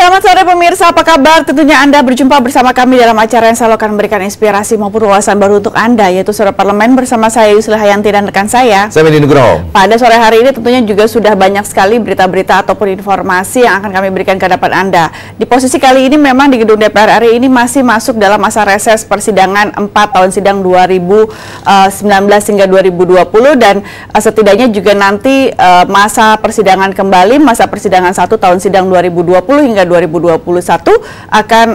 Selamat sore pemirsa, apa kabar? Tentunya Anda berjumpa bersama kami dalam acara yang selalu akan memberikan inspirasi maupun wawasan baru untuk Anda, yaitu Suara Parlemen bersama saya Yusli Hayanti dan rekan saya Beni Nugroho. Pada sore hari ini tentunya juga sudah banyak sekali berita-berita ataupun informasi yang akan kami berikan ke hadapan Anda. Di posisi kali ini memang di gedung DPR RI ini masih masuk dalam masa reses persidangan 4 tahun sidang 2019 hingga 2020 dan setidaknya juga nanti masa persidangan kembali, masa persidangan 1 tahun sidang 2020 hingga 2021 akan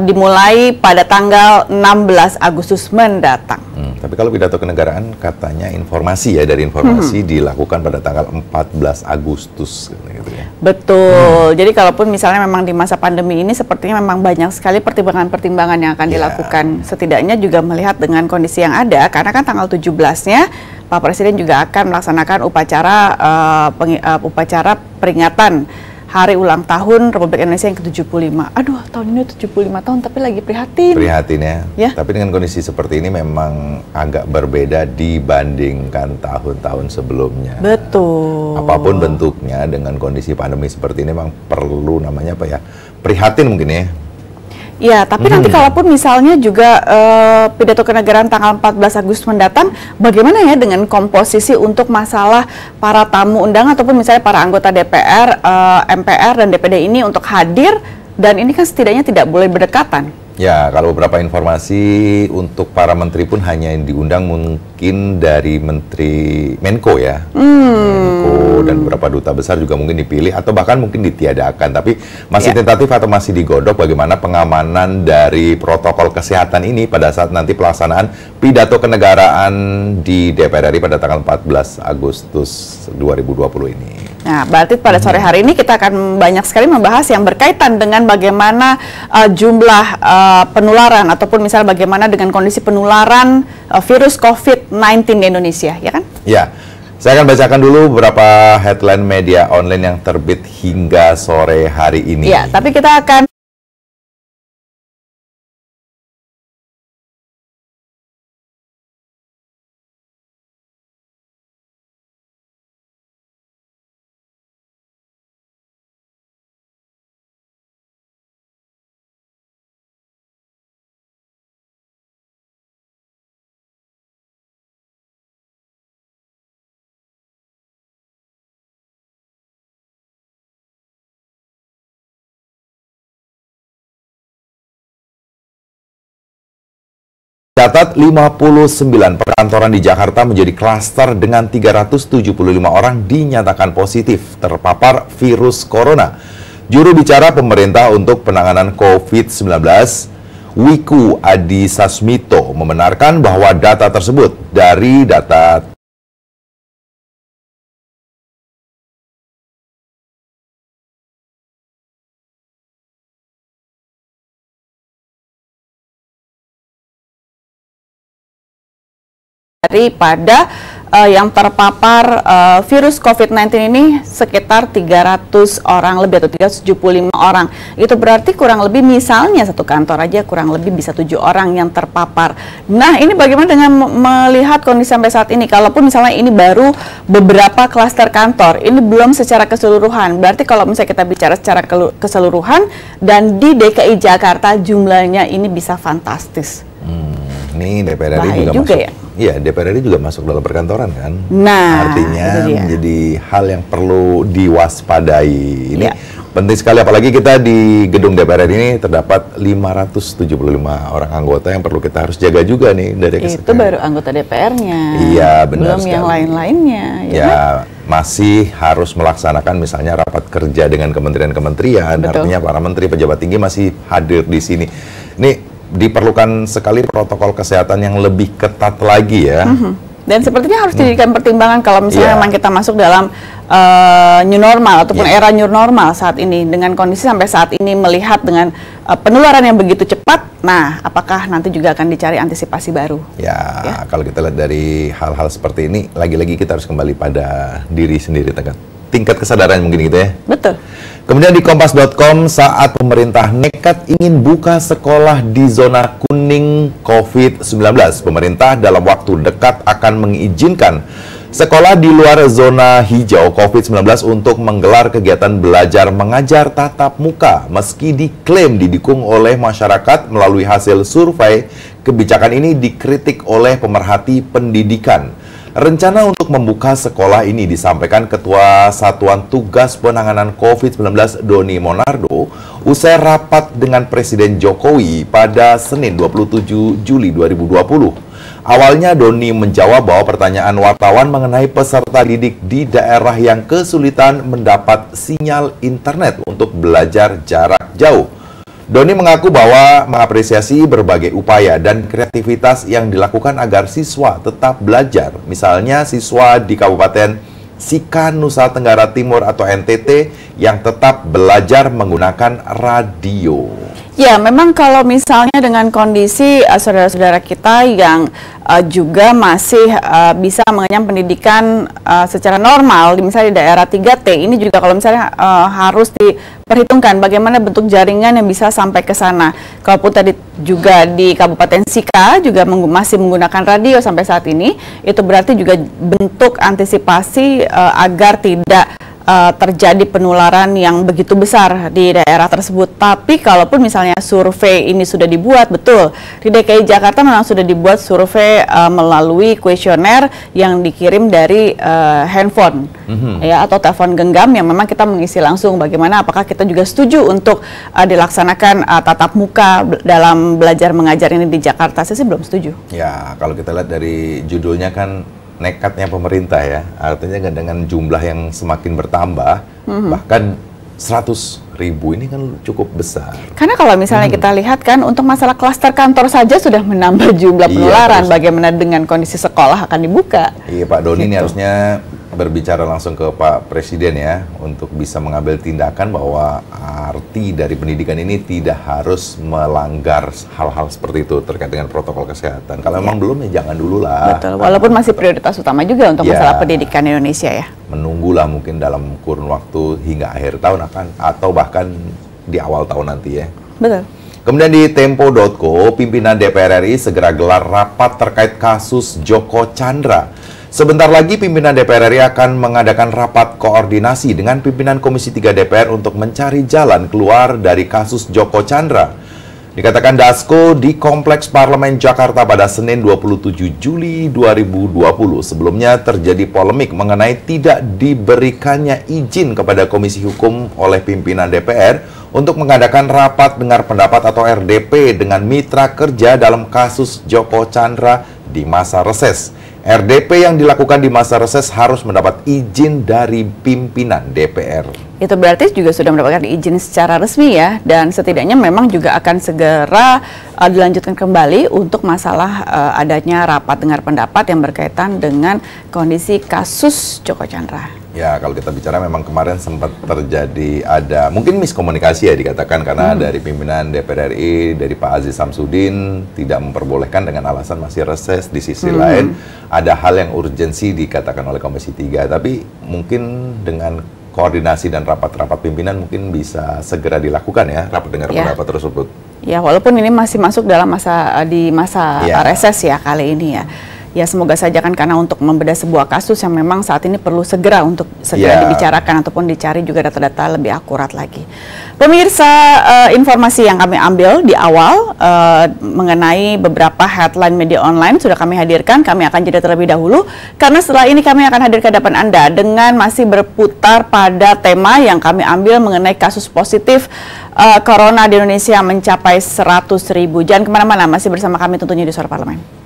dimulai pada tanggal 16 Agustus mendatang. Tapi kalau pidato kenegaraan katanya informasi ya, dari informasi dilakukan pada tanggal 14 Agustus gitu ya. Betul. Jadi kalaupun misalnya memang di masa pandemi ini sepertinya memang banyak sekali pertimbangan-pertimbangan yang akan dilakukan. Setidaknya juga melihat dengan kondisi yang ada, karena kan tanggal 17-nya Pak Presiden juga akan melaksanakan upacara peringatan Hari Ulang Tahun Republik Indonesia yang ke-75. Aduh, tahun ini 75 tahun, tapi lagi prihatin. Prihatin ya. Tapi dengan kondisi seperti ini memang agak berbeda dibandingkan tahun-tahun sebelumnya. Betul. Apapun bentuknya, dengan kondisi pandemi seperti ini memang perlu namanya apa ya? Prihatin mungkin ya. Ya, tapi nanti kalaupun misalnya juga pidato kenegaraan tanggal 14 Agustus mendatang, bagaimana ya dengan komposisi untuk masalah para tamu undangan ataupun misalnya para anggota DPR, MPR, dan DPD ini untuk hadir, dan ini kan setidaknya tidak boleh berdekatan. Ya, kalau beberapa informasi untuk para menteri pun hanya yang diundang mungkin dari Menteri Menko ya. Menko dan beberapa duta besar juga mungkin dipilih atau bahkan mungkin ditiadakan. Tapi masih tentatif atau masih digodok bagaimana pengamanan dari protokol kesehatan ini pada saat nanti pelaksanaan pidato kenegaraan di DPR RI pada tanggal 14 Agustus 2020 ini. Nah, berarti pada sore hari ini kita akan banyak sekali membahas yang berkaitan dengan bagaimana jumlah penularan ataupun misalnya bagaimana dengan kondisi penularan virus COVID-19 di Indonesia, ya kan? Ya, saya akan bacakan dulu beberapa headline media online yang terbit hingga sore hari ini. Ya, tapi kita akan Catat 59 perkantoran di Jakarta menjadi klaster dengan 375 orang dinyatakan positif terpapar virus corona. Juru bicara pemerintah untuk penanganan COVID-19, Wiku Adhisa Smito, membenarkan bahwa data tersebut dari data daripada yang terpapar virus COVID-19 ini sekitar 300 orang lebih atau 375 orang. Itu berarti kurang lebih misalnya satu kantor aja kurang lebih bisa 7 orang yang terpapar. Nah, ini bagaimana dengan melihat kondisi sampai saat ini? Kalaupun misalnya ini baru beberapa klaster kantor, ini belum secara keseluruhan. Berarti kalau misalnya kita bicara secara keseluruhan dan di DKI Jakarta jumlahnya ini bisa fantastis. Ini DPR RI juga masuk. Iya, DPR RI juga masuk dalam perkantoran kan. Nah, artinya menjadi hal yang perlu diwaspadai. Ini penting sekali, apalagi kita di gedung DPR RI ini terdapat 575 orang anggota yang perlu kita harus jaga juga nih dari kesehatan. Itu baru anggota DPR-nya. Iya, benar belum sekali. Yang lain-lainnya. Ya, masih harus melaksanakan misalnya rapat kerja dengan kementerian-kementerian. Artinya para menteri, pejabat tinggi masih hadir di sini. Nih, diperlukan sekali protokol kesehatan yang lebih ketat lagi ya. Dan sepertinya harus dijadikan pertimbangan kalau misalnya memang kita masuk dalam new normal ataupun era new normal saat ini, dengan kondisi sampai saat ini melihat dengan penularan yang begitu cepat. Nah, apakah nanti juga akan dicari antisipasi baru? Kalau kita lihat dari hal-hal seperti ini, lagi-lagi kita harus kembali pada diri sendiri, Tegat. tingkat kesadaran mungkin gitu ya. Betul. Kemudian di kompas.com, saat pemerintah nekat ingin buka sekolah di zona kuning COVID-19, pemerintah dalam waktu dekat akan mengizinkan sekolah di luar zona hijau COVID-19 untuk menggelar kegiatan belajar mengajar tatap muka, meski diklaim didukung oleh masyarakat melalui hasil survei. Kebijakan ini dikritik oleh pemerhati pendidikan. Rencana untuk membuka sekolah ini disampaikan Ketua Satuan Tugas Penanganan COVID-19 Doni Monardo usai rapat dengan Presiden Jokowi pada Senin 27 Juli 2020. Awalnya Doni menjawab bahwa pertanyaan wartawan mengenai peserta didik di daerah yang kesulitan mendapat sinyal internet untuk belajar jarak jauh. Doni mengaku bahwa mengapresiasi berbagai upaya dan kreativitas yang dilakukan agar siswa tetap belajar. Misalnya siswa di Kabupaten Sika, Nusa Tenggara Timur atau NTT yang tetap belajar menggunakan radio. Ya, memang kalau misalnya dengan kondisi saudara-saudara kita yang juga masih bisa mengenyam pendidikan secara normal, misalnya di daerah 3T, ini juga kalau misalnya harus diperhitungkan bagaimana bentuk jaringan yang bisa sampai ke sana. Kalaupun tadi juga di Kabupaten Sika juga masih menggunakan radio sampai saat ini, itu berarti juga bentuk antisipasi agar tidak terjadi penularan yang begitu besar di daerah tersebut. Tapi kalaupun misalnya survei ini sudah dibuat, betul, di DKI Jakarta memang sudah dibuat survei melalui kuesioner yang dikirim dari handphone ya, atau telepon genggam yang memang kita mengisi langsung bagaimana apakah kita juga setuju untuk dilaksanakan tatap muka dalam belajar mengajar ini di Jakarta. Saya sih belum setuju. Ya, kalau kita lihat dari judulnya kan nekatnya pemerintah ya, artinya dengan jumlah yang semakin bertambah, bahkan 100.000 ini kan cukup besar. Karena kalau misalnya kita lihat kan untuk masalah klaster kantor saja sudah menambah jumlah penularan, bagaimana dengan kondisi sekolah akan dibuka? Iya, Pak Doni ini harusnya berbicara langsung ke Pak Presiden ya, untuk bisa mengambil tindakan bahwa arti dari pendidikan ini tidak harus melanggar hal-hal seperti itu terkait dengan protokol kesehatan. Kalau memang belum ya jangan dulu lah. Betul, walaupun masih prioritas utama juga untuk masalah pendidikan Indonesia ya. Menunggulah mungkin dalam kurun waktu hingga akhir tahun atau bahkan di awal tahun nanti ya. Betul. Kemudian di Tempo.co, pimpinan DPR RI segera gelar rapat terkait kasus Joko Chandra. Sebentar lagi pimpinan DPR RI akan mengadakan rapat koordinasi dengan pimpinan Komisi 3 DPR untuk mencari jalan keluar dari kasus Joko Chandra. Dikatakan Dasko di Kompleks Parlemen Jakarta pada Senin 27 Juli 2020. Sebelumnya terjadi polemik mengenai tidak diberikannya izin kepada Komisi Hukum oleh pimpinan DPR untuk mengadakan rapat dengar pendapat atau RDP dengan mitra kerja dalam kasus Joko Chandra di masa reses. RDP yang dilakukan di masa reses harus mendapat izin dari pimpinan DPR. Itu berarti juga sudah mendapatkan izin secara resmi ya, dan setidaknya memang juga akan segera dilanjutkan kembali untuk masalah adanya rapat dengar pendapat yang berkaitan dengan kondisi kasus Joko Chandra. Ya, kalau kita bicara memang kemarin sempat terjadi ada mungkin miskomunikasi ya dikatakan karena dari pimpinan DPR RI, dari Pak Aziz Samsudin tidak memperbolehkan dengan alasan masih reses. Di sisi lain ada hal yang urgensi dikatakan oleh Komisi 3, tapi mungkin dengan koordinasi dan rapat-rapat pimpinan mungkin bisa segera dilakukan ya rapat dengar pendapat tersebut. Ya, walaupun ini masih masuk dalam masa reses ya kali ini ya. Ya, semoga saja kan, karena untuk membedah sebuah kasus yang memang saat ini perlu segera dibicarakan ataupun dicari juga data-data lebih akurat lagi. Pemirsa, informasi yang kami ambil di awal mengenai beberapa headline media online sudah kami hadirkan. Kami akan jeda terlebih dahulu karena setelah ini kami akan hadir ke hadapan Anda dengan masih berputar pada tema yang kami ambil mengenai kasus positif corona di Indonesia mencapai 100.000. Jangan kemana-mana, masih bersama kami tentunya di Suara Parlemen.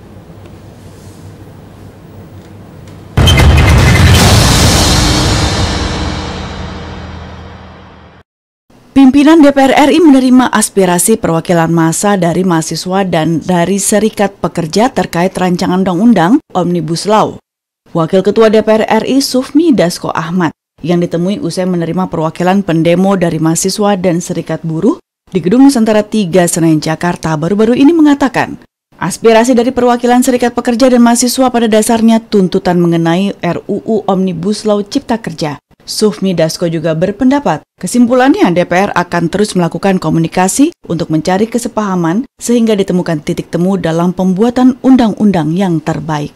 Pimpinan DPR RI menerima aspirasi perwakilan massa dari mahasiswa dan dari Serikat Pekerja terkait rancangan undang-undang Omnibus Law. Wakil Ketua DPR RI Sufmi Dasko Ahmad yang ditemui usai menerima perwakilan pendemo dari mahasiswa dan Serikat Buruh di Gedung Nusantara 3 Senayan Jakarta baru-baru ini mengatakan, aspirasi dari perwakilan Serikat Pekerja dan mahasiswa pada dasarnya tuntutan mengenai RUU Omnibus Law Cipta Kerja. Sufmi Dasko juga berpendapat, kesimpulannya DPR akan terus melakukan komunikasi untuk mencari kesepahaman sehingga ditemukan titik temu dalam pembuatan undang-undang yang terbaik.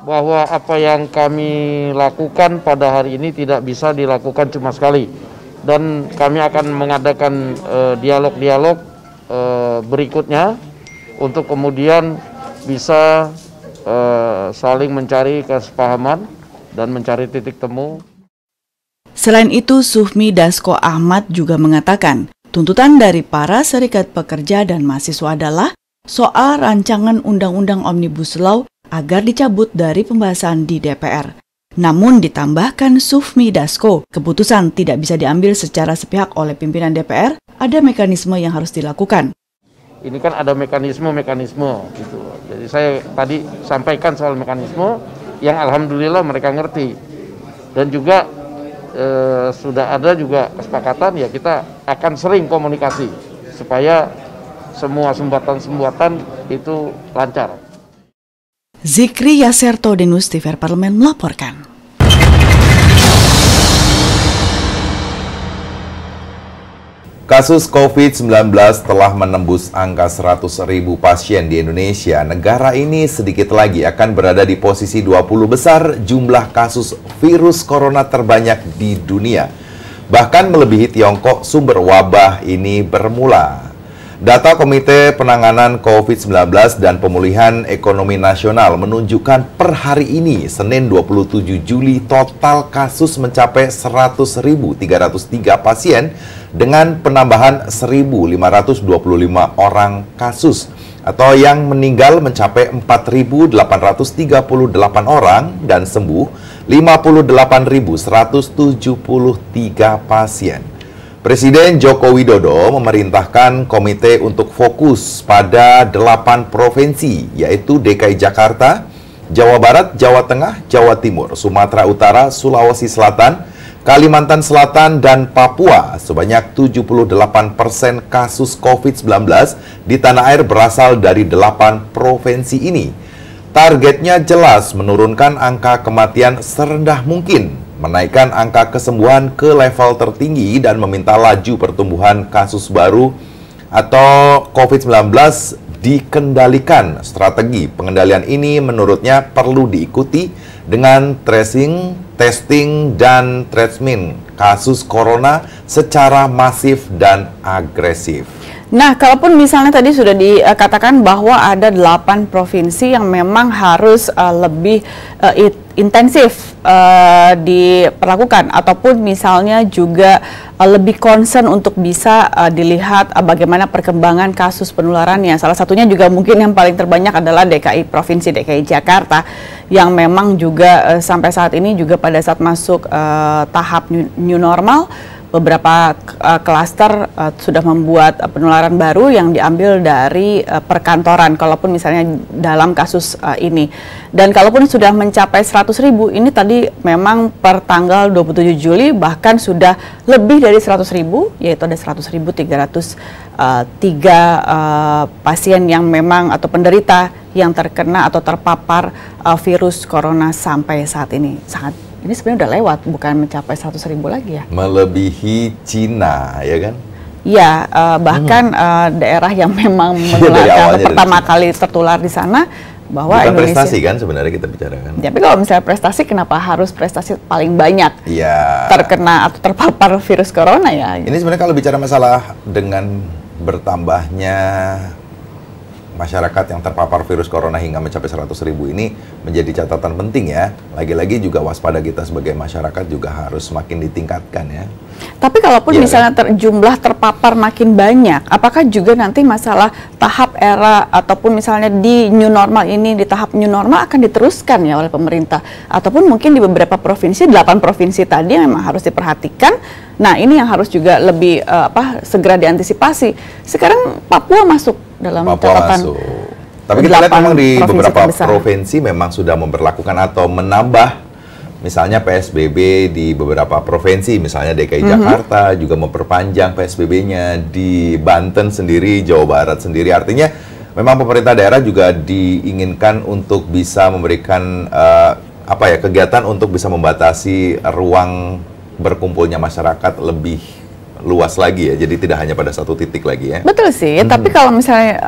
Bahwa apa yang kami lakukan pada hari ini tidak bisa dilakukan cuma sekali. Dan kami akan mengadakan dialog-dialog berikutnya untuk kemudian bisa saling mencari kesepahaman dan mencari titik temu. Selain itu, Sufmi Dasko Ahmad juga mengatakan, tuntutan dari para serikat pekerja dan mahasiswa adalah soal rancangan Undang-Undang Omnibus Law agar dicabut dari pembahasan di DPR. Namun ditambahkan Sufmi Dasko, keputusan tidak bisa diambil secara sepihak oleh pimpinan DPR, ada mekanisme yang harus dilakukan. Ini kan ada mekanisme gitu. Jadi saya tadi sampaikan soal mekanisme yang alhamdulillah mereka ngerti. Dan juga sudah ada juga kesepakatan ya kita akan sering komunikasi supaya semua sumbatan-sumbatan itu lancar. Zikri Yaserto Denus TVR Parlemen melaporkan. Kasus COVID-19 telah menembus angka 100.000 pasien di Indonesia. Negara ini sedikit lagi akan berada di posisi 20 besar jumlah kasus virus corona terbanyak di dunia. Bahkan melebihi Tiongkok, sumber wabah ini bermula. Data Komite Penanganan COVID-19 dan Pemulihan Ekonomi Nasional menunjukkan per hari ini, Senin 27 Juli, total kasus mencapai 100.303 pasien dengan penambahan 1.525 orang kasus, atau yang meninggal mencapai 4.838 orang dan sembuh 58.173 pasien. Presiden Joko Widodo memerintahkan komite untuk fokus pada 8 provinsi, yaitu DKI Jakarta, Jawa Barat, Jawa Tengah, Jawa Timur, Sumatera Utara, Sulawesi Selatan, Kalimantan Selatan, dan Papua. Sebanyak 78% kasus COVID-19 di tanah air berasal dari 8 provinsi ini. Targetnya jelas menurunkan angka kematian serendah mungkin, menaikkan angka kesembuhan ke level tertinggi, dan meminta laju pertumbuhan kasus baru atau COVID-19 dikendalikan. Strategi pengendalian ini menurutnya perlu diikuti dengan tracing, testing, dan treatment kasus corona secara masif dan agresif. Nah, kalaupun misalnya tadi sudah dikatakan bahwa ada 8 provinsi yang memang harus lebih intensif diperlakukan, ataupun misalnya juga lebih concern untuk bisa dilihat bagaimana perkembangan kasus penularannya. Salah satunya juga mungkin yang paling terbanyak adalah Provinsi DKI Jakarta, yang memang juga sampai saat ini juga pada saat masuk tahap new normal, beberapa klaster sudah membuat penularan baru yang diambil dari perkantoran, kalaupun misalnya dalam kasus ini. Dan kalaupun sudah mencapai 100.000, ini tadi memang per tanggal 27 Juli bahkan sudah lebih dari 100.000, yaitu ada 100.303 pasien yang memang atau penderita yang terkena atau terpapar virus corona sampai saat ini. Ini sebenarnya udah lewat, bukan mencapai 100.000 lagi ya. Melebihi Cina, ya kan? Ya, bahkan daerah yang memang menularkan pertama kali tertular di sana, bahwa bukan Indonesia. prestasi kan sebenarnya kita bicarakan. Tapi kalau misalnya prestasi, kenapa harus prestasi paling banyak terkena atau terpapar virus corona ya? Ini sebenarnya kalau bicara masalah dengan bertambahnya masyarakat yang terpapar virus corona hingga mencapai 100.000 ini menjadi catatan penting ya. Lagi-lagi juga waspada kita sebagai masyarakat juga harus semakin ditingkatkan ya. Tapi kalaupun misalnya jumlah terpapar makin banyak, apakah juga nanti masalah tahap era ataupun misalnya di new normal ini, di tahap new normal akan diteruskan ya oleh pemerintah? Ataupun mungkin di beberapa provinsi, 8 provinsi tadi memang harus diperhatikan. Nah, ini yang harus juga lebih segera diantisipasi. Sekarang Papua masuk dalam catatan. Tapi kita lihat memang di beberapa provinsi memang sudah memberlakukan atau menambah misalnya PSBB di beberapa provinsi, misalnya DKI Jakarta juga memperpanjang PSBB-nya, di Banten sendiri, Jawa Barat sendiri. Artinya memang pemerintah daerah juga diinginkan untuk bisa memberikan kegiatan untuk bisa membatasi ruang berkumpulnya masyarakat lebih luas lagi ya, jadi tidak hanya pada satu titik lagi ya. Betul sih, tapi kalau misalnya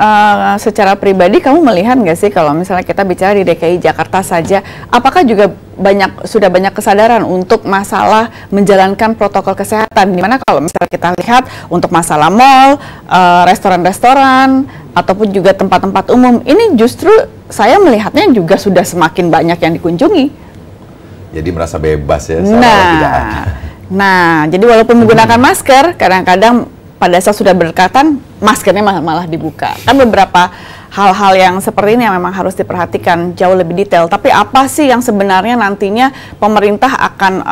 secara pribadi kamu melihat nggak sih kalau misalnya kita bicara di DKI Jakarta saja, apakah juga sudah banyak kesadaran untuk masalah menjalankan protokol kesehatan? Dimana kalau misalnya kita lihat untuk masalah mall, restoran-restoran, ataupun juga tempat-tempat umum, ini justru saya melihatnya juga sudah semakin banyak yang dikunjungi. Jadi merasa bebas ya, seolah-olah tidak ada. Nah, jadi walaupun menggunakan masker, kadang-kadang pada saat sudah berdekatan, maskernya malah dibuka. Kan beberapa hal-hal yang seperti ini yang memang harus diperhatikan jauh lebih detail. Tapi apa sih yang sebenarnya nantinya pemerintah akan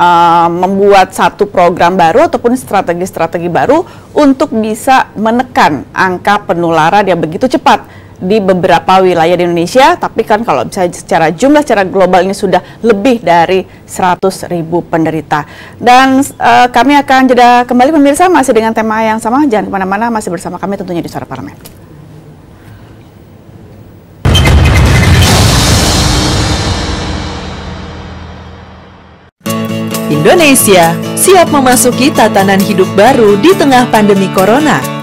membuat satu program baru ataupun strategi-strategi baru untuk bisa menekan angka penularan yang begitu cepat di beberapa wilayah di Indonesia, tapi kan kalau misalnya secara jumlah, secara global ini sudah lebih dari 100.000 penderita. Dan kami akan jeda kembali pemirsa, masih dengan tema yang sama, jangan kemana-mana, masih bersama kami tentunya di Suara Parlemen. Indonesia siap memasuki tatanan hidup baru di tengah pandemi corona.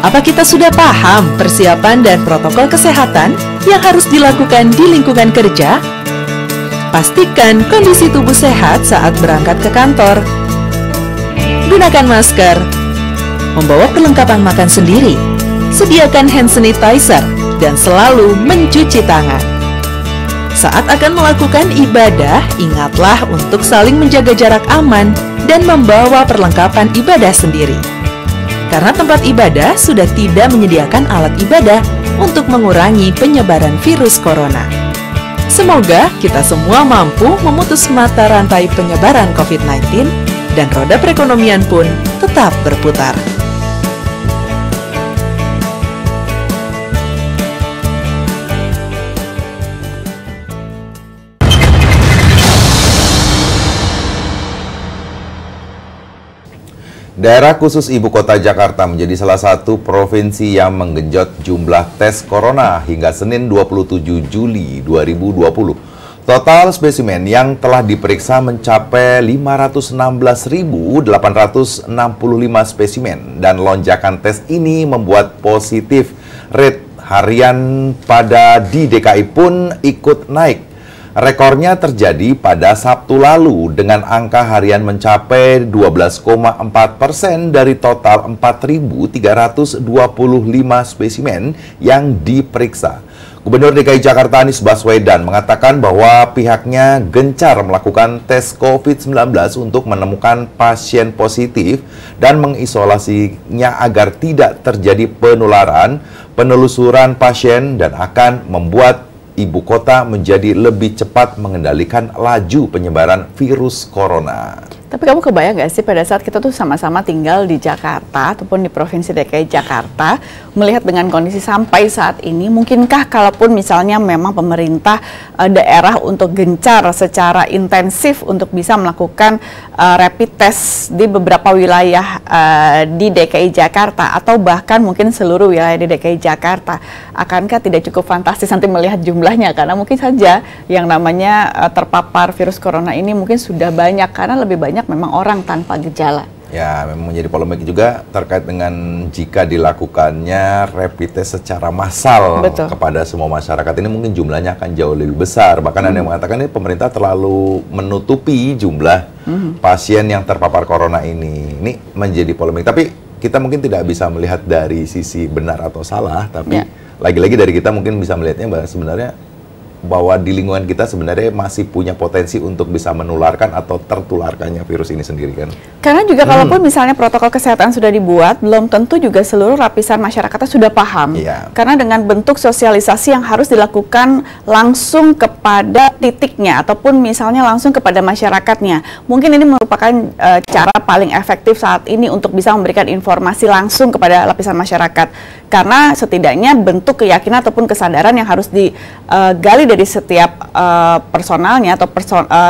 Apa kita sudah paham persiapan dan protokol kesehatan yang harus dilakukan di lingkungan kerja? Pastikan kondisi tubuh sehat saat berangkat ke kantor. Gunakan masker. Membawa perlengkapan makan sendiri. Sediakan hand sanitizer dan selalu mencuci tangan. Saat akan melakukan ibadah, ingatlah untuk saling menjaga jarak aman dan membawa perlengkapan ibadah sendiri. Karena tempat ibadah sudah tidak menyediakan alat ibadah untuk mengurangi penyebaran virus corona. Semoga kita semua mampu memutus mata rantai penyebaran COVID-19 dan roda perekonomian pun tetap berputar. Daerah khusus Ibu Kota Jakarta menjadi salah satu provinsi yang menggenjot jumlah tes corona hingga Senin 27 Juli 2020. Total spesimen yang telah diperiksa mencapai 516.865 spesimen dan lonjakan tes ini membuat positif rate harian di DKI pun ikut naik. Rekornya terjadi pada Sabtu lalu dengan angka harian mencapai 12,4% dari total 4.325 spesimen yang diperiksa. Gubernur DKI Jakarta Anies Baswedan mengatakan bahwa pihaknya gencar melakukan tes COVID-19 untuk menemukan pasien positif dan mengisolasinya agar tidak terjadi penularan, penelusuran pasien dan akan membuat Ibu kota menjadi lebih cepat mengendalikan laju penyebaran virus corona. Tapi kamu kebayang nggak sih pada saat kita tuh sama-sama tinggal di Jakarta ataupun di Provinsi DKI Jakarta, melihat dengan kondisi sampai saat ini, mungkinkah kalaupun misalnya memang pemerintah daerah untuk gencar secara intensif untuk bisa melakukan rapid test di beberapa wilayah di DKI Jakarta atau bahkan mungkin seluruh wilayah di DKI Jakarta, akankah tidak cukup fantastis nanti melihat jumlahnya? Karena mungkin saja yang namanya terpapar virus corona ini mungkin sudah banyak, karena lebih banyak memang orang tanpa gejala. Ya, memang menjadi polemik juga terkait dengan jika dilakukannya rapid test secara massal kepada semua masyarakat, ini mungkin jumlahnya akan jauh lebih besar. Bahkan ada yang mengatakan ini pemerintah terlalu menutupi jumlah pasien yang terpapar corona ini. Ini menjadi polemik. Tapi kita mungkin tidak bisa melihat dari sisi benar atau salah, tapi lagi-lagi dari kita mungkin bisa melihatnya bahwa sebenarnya bahwa di lingkungan kita sebenarnya masih punya potensi untuk bisa menularkan atau tertularkannya virus ini sendiri kan. Karena juga kalaupun misalnya protokol kesehatan sudah dibuat, belum tentu juga seluruh lapisan masyarakatnya sudah paham. Karena dengan bentuk sosialisasi yang harus dilakukan langsung kepada titiknya ataupun misalnya langsung kepada masyarakatnya. Mungkin ini merupakan cara paling efektif saat ini untuk bisa memberikan informasi langsung kepada lapisan masyarakat. Karena setidaknya bentuk keyakinan ataupun kesadaran yang harus digali dari setiap personalnya atau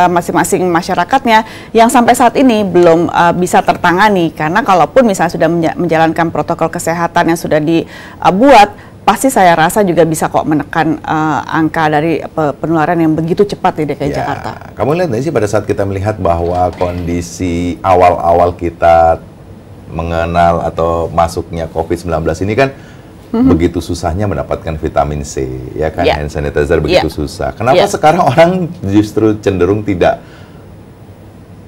masing-masing masyarakatnya yang sampai saat ini belum bisa tertangani. Karena kalaupun misalnya sudah menjalankan protokol kesehatan yang sudah dibuat, pasti saya rasa juga bisa kok menekan angka dari penularan yang begitu cepat di DKI Jakarta. Kamu lihat nggak sih pada saat kita melihat bahwa kondisi awal-awal kita mengenal atau masuknya COVID-19 ini kan begitu susahnya mendapatkan vitamin C, ya kan, hand sanitizer begitu susah. Kenapa sekarang orang justru cenderung tidak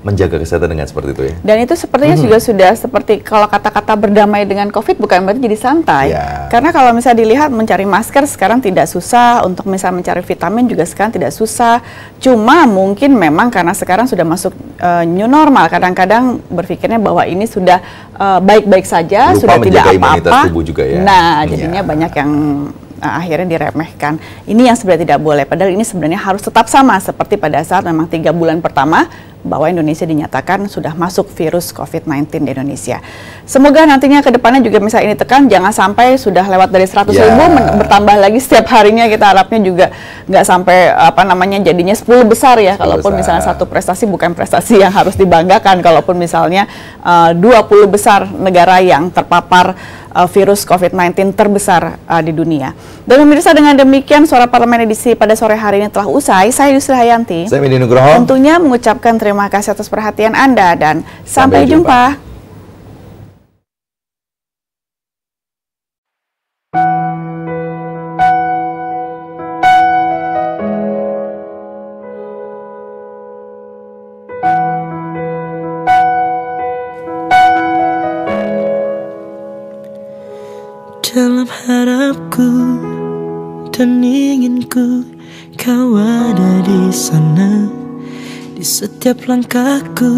menjaga kesehatan dengan seperti itu ya? Dan itu sepertinya juga sudah seperti kalau kata-kata berdamai dengan COVID bukan berarti jadi santai. Karena kalau misalnya dilihat mencari masker sekarang tidak susah, untuk misalnya mencari vitamin juga sekarang tidak susah. Cuma mungkin memang karena sekarang sudah masuk new normal, kadang-kadang berpikirnya bahwa ini sudah baik-baik saja, sudah tidak apa-apa. Ya? Nah, jadinya banyak yang akhirnya diremehkan. Ini yang sebenarnya tidak boleh, padahal ini sebenarnya harus tetap sama seperti pada saat memang 3 bulan pertama bahwa Indonesia dinyatakan sudah masuk virus COVID-19 di Indonesia. Semoga nantinya ke depannya juga misalnya ini tekan, jangan sampai sudah lewat dari 100.000 bertambah lagi setiap harinya. Kita harapnya juga nggak sampai jadinya 10 besar ya. Kalaupun misalnya satu prestasi bukan prestasi yang harus dibanggakan. Kalaupun misalnya 20 besar negara yang terpapar virus COVID-19 terbesar di dunia. Dan pemirsa, dengan demikian Suara Parlemen edisi pada sore hari ini telah usai. Saya Yusri Hayanti. Saya Medi Nugroho. Tentunya mengucapkan terima kasih atas perhatian Anda dan sampai jumpa. Dalam harapku dan inginku, kau ada di sana, di setiap langkahku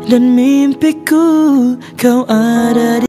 dan mimpiku, kau ada di